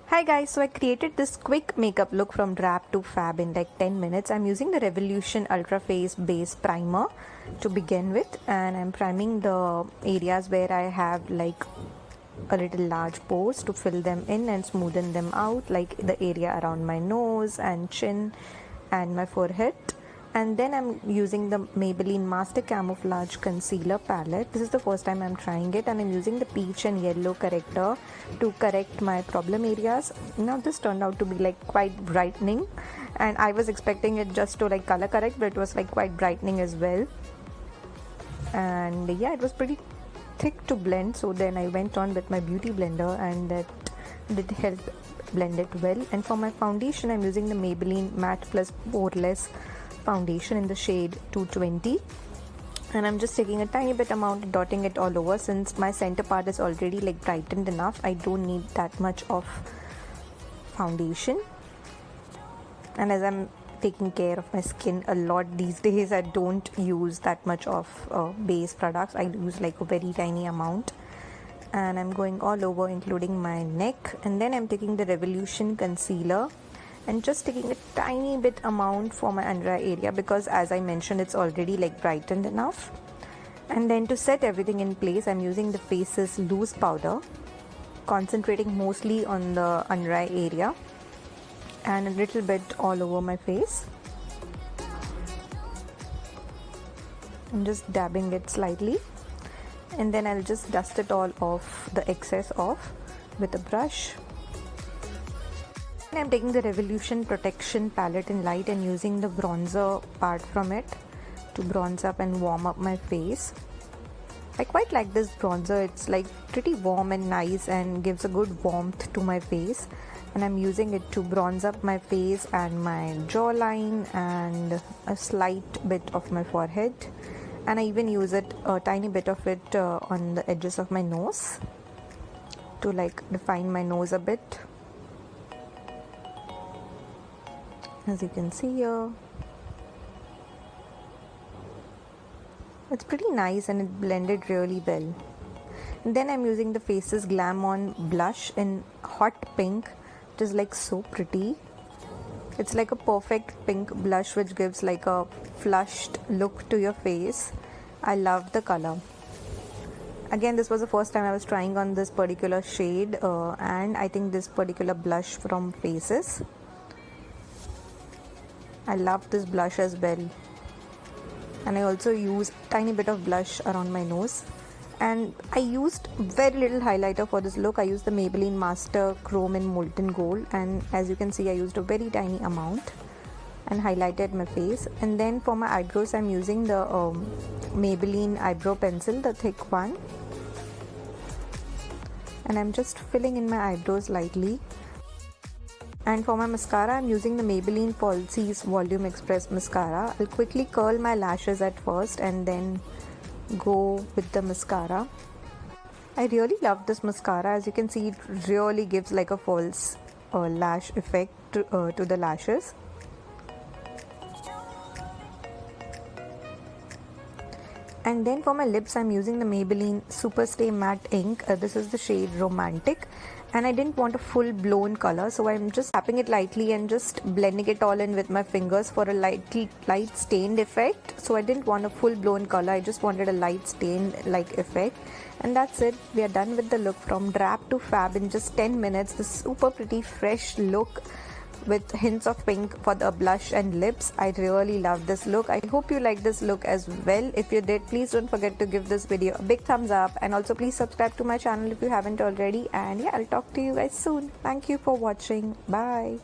Hi guys, so I created this quick makeup look from Drab to Fab in like 10 minutes. I'm using the Revolution Ultra Face Base Primer to begin with, and I'm priming the areas where I have like a little large pores to fill them in and smoothen them out, like the area around my nose and chin and my forehead. And then I'm using the Maybelline Master Camouflage Concealer Palette. This is the first time I'm trying it, and I'm using the peach and yellow corrector to correct my problem areas. Now this turned out to be like quite brightening, and I was expecting it just to like color correct, but it was like quite brightening as well. And yeah, it was pretty thick to blend, so then I went on with my beauty blender and that did help blend it well. And for my foundation, I'm using the Maybelline Matte Plus Poreless foundation in the shade 220, and I'm just taking a tiny bit amount and dotting it all over. Since my center part is already like brightened enough, I don't need that much of foundation. And as I'm taking care of my skin a lot these days, I don't use that much of base products. I use like a very tiny amount, and I'm going all over including my neck. And then I'm taking the Revolution concealer and just taking a tiny bit amount for my under eye area, because as I mentioned, it's already like brightened enough. And then to set everything in place, I'm using the Faces loose powder, concentrating mostly on the under eye area and a little bit all over my face. I'm just dabbing it slightly, and then I'll just dust it all off, the excess off, with a brush. I'm taking the Revolution Protection Palette in light and using the bronzer part from it to bronze up and warm up my face. I quite like this bronzer. It's like pretty warm and nice and gives a good warmth to my face, and I'm using it to bronze up my face and my jawline and a slight bit of my forehead, and I even use it, a tiny bit of it on the edges of my nose to like define my nose a bit, as you can see here. It's pretty nice and it blended really well. And then I'm using the Faces Glam On blush in hot pink. It is like so pretty. It's like a perfect pink blush which gives like a flushed look to your face. I love the color. Again, this was the first time I was trying on this particular shade and I think this particular blush from Faces. I love this blush as well, and I also use tiny bit of blush around my nose, and I used very little highlighter for this look. I used the Maybelline Master Chrome in Molten Gold, and as you can see, I used a very tiny amount and highlighted my face. And then for my eyebrows, I'm using the Maybelline eyebrow pencil, the thick one, and I'm just filling in my eyebrows lightly. And for my mascara, I'm using the Maybelline Falsies Volume Express mascara. I'll quickly curl my lashes at first and then go with the mascara. I really love this mascara. As you can see, it really gives like a false lash effect to the lashes. And then for my lips, I'm using the Maybelline Superstay Matte Ink. This is the shade Romantic, and I didn't want a full blown color, so I'm just tapping it lightly and just blending it all in with my fingers for a light stained effect. So I didn't want a full blown color, I just wanted a light stained like effect. And that's it. We are done with the look from Drab to Fab in just 10 minutes. This super pretty fresh look with hints of pink for the blush and lips. I really love this look. I hope you like this look as well. If you did, please don't forget to give this video a big thumbs up, and also please subscribe to my channel if you haven't already. And yeah, I'll talk to you guys soon. Thank you for watching. Bye.